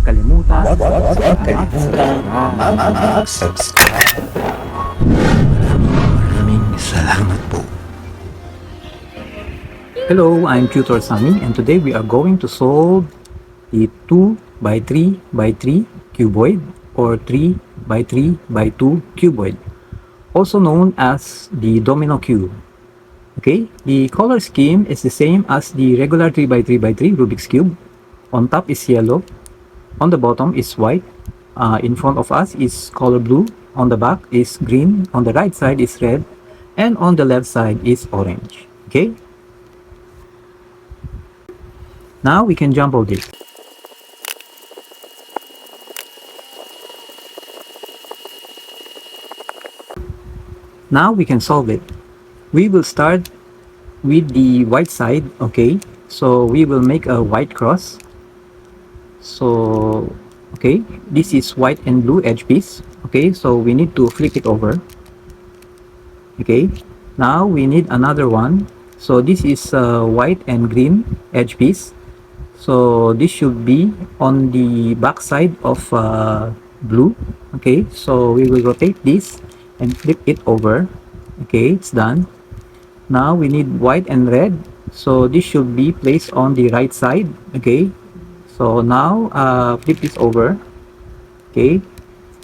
kalimutan mag-subscribe. Maraming salamat po. Hello, I'm Tutor Sonny, and today we are going to solve the 2x3x3 Cuboid or 3x3x2 Cuboid, also known as the Domino Cube. Okay, the color scheme is the same as the regular 3x3x3 Rubik's Cube. On top is yellow, on the bottom is white, in front of us is color blue, on the back is green, on the right side is red, and on the left side is orange. Okay, now we can jump all this. Now we can solve it. We will start with the white side. Okay, so we will make a white cross. So okay, this is white and blue edge piece. Okay, so we need to flip it over. Okay, now we need another one. So this is white and green edge piece. So this should be on the back side of blue. Okay, so we will rotate this and flip it over. Okay, it's done. Now we need white and red. So this should be placed on the right side. Okay, so now flip this over. Okay,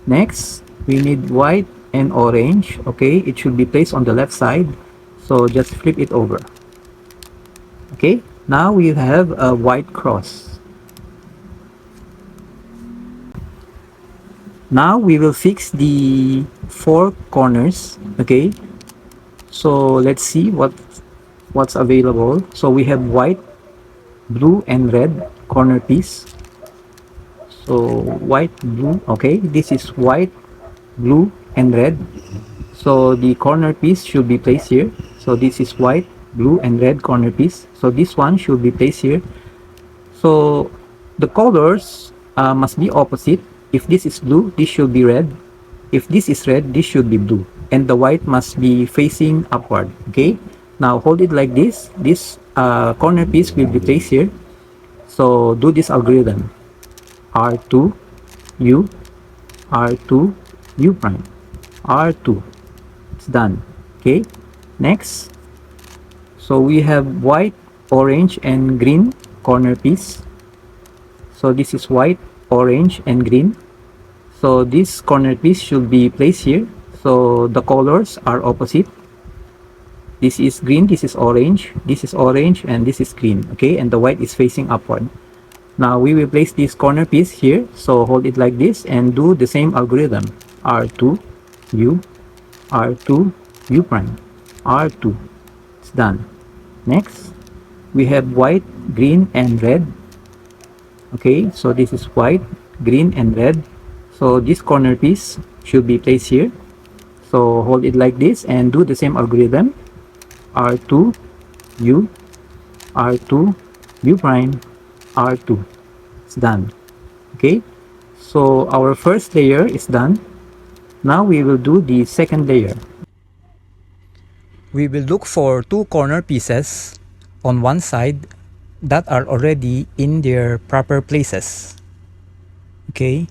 next we need white and orange. Okay, it should be placed on the left side, so just flip it over. Okay, now we have a white cross. Now we will fix the four corners. Okay, so let's see what's available. So we have white, blue and red corner piece. So white, blue. Okay, this is white, blue and red. So the corner piece should be placed here. So this is white, blue and red corner piece. So this one should be placed here. So the colors must be opposite. If this is blue, this should be red. If this is red, this should be blue, and the white must be facing upward. Okay, now hold it like this. This corner piece will be placed here. So do this algorithm: R2 U, R2 U prime, R2. It's done. Okay, next, so we have white, orange and green corner piece. So this is white, orange and green. So this corner piece should be placed here. So the colors are opposite. This is green, this is orange, and this is green. Okay, and the white is facing upward. Now we will place this corner piece here. So hold it like this and do the same algorithm: R2 U, R2 U prime, R2. It's done. Next, we have white, green and red. Okay, so this is white, green and red. So this corner piece should be placed here. So hold it like this and do the same algorithm: R2 U, R2 U prime, R2. It's done. Okay, so our first layer is done. Now we will do the second layer. We will look for two corner pieces on one side that are already in their proper places. Okay,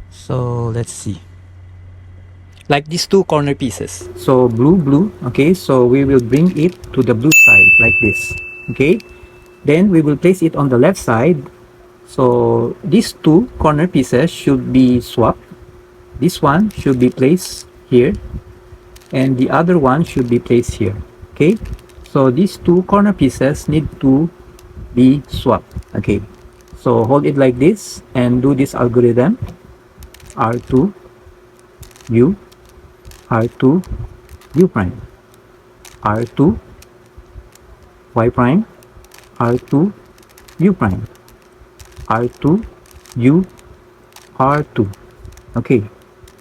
so let's see, like these two corner pieces. So blue, blue. Okay, so we will bring it to the blue side like this. Okay, then we will place it on the left side. So these two corner pieces should be swapped. This one should be placed here and the other one should be placed here. Okay, so these two corner pieces need to be swapped. Okay, so hold it like this and do this algorithm: R2 U, R2 U prime, R2 Y prime, R2 U prime, R2 U, R2. Okay,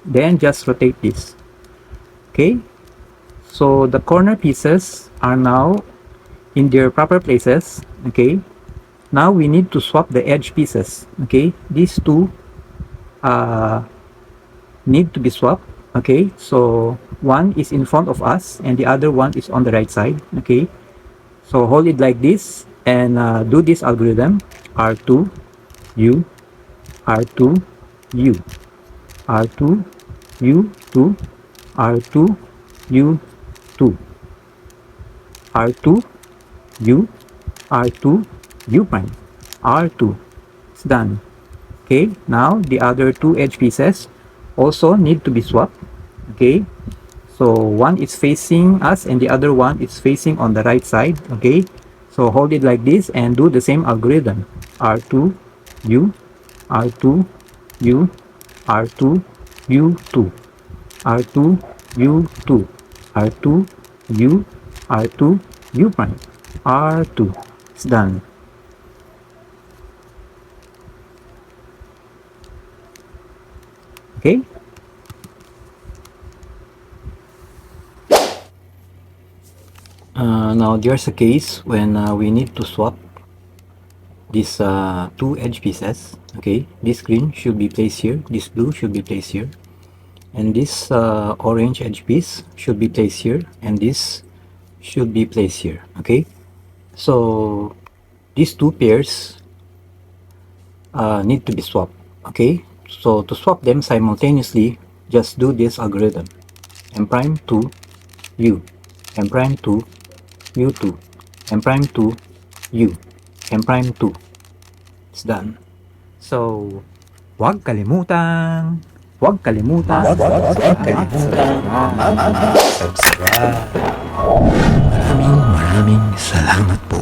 then just rotate this. Okay, so the corner pieces are now in their proper places. Okay, now we need to swap the edge pieces. Okay, these two need to be swapped. Okay, so one is in front of us and the other one is on the right side. Okay, so hold it like this and do this algorithm: R2 U, R2, U, R2, U2, R2, U2, R2, U, R2, U prime, R2. It's done. Okay, now the other two edge pieces also need to be swapped. Okay, so one is facing us and the other one is facing on the right side. Okay, so hold it like this and do the same algorithm. R2, U, R2, U, R2, U2, R2, U2, R2, U, R2, U prime, R2. It's done. Okay. Now there's a case when we need to swap these two edge pieces. Okay, this green should be placed here, this blue should be placed here, and this orange edge piece should be placed here, and this should be placed here. Okay, so these two pairs need to be swapped. Okay, so to swap them simultaneously, just do this algorithm: m prime to u, m prime to u2, m prime to u, m prime to. It's done. So huwag kalimutang Subscribe. Maraming salamat po.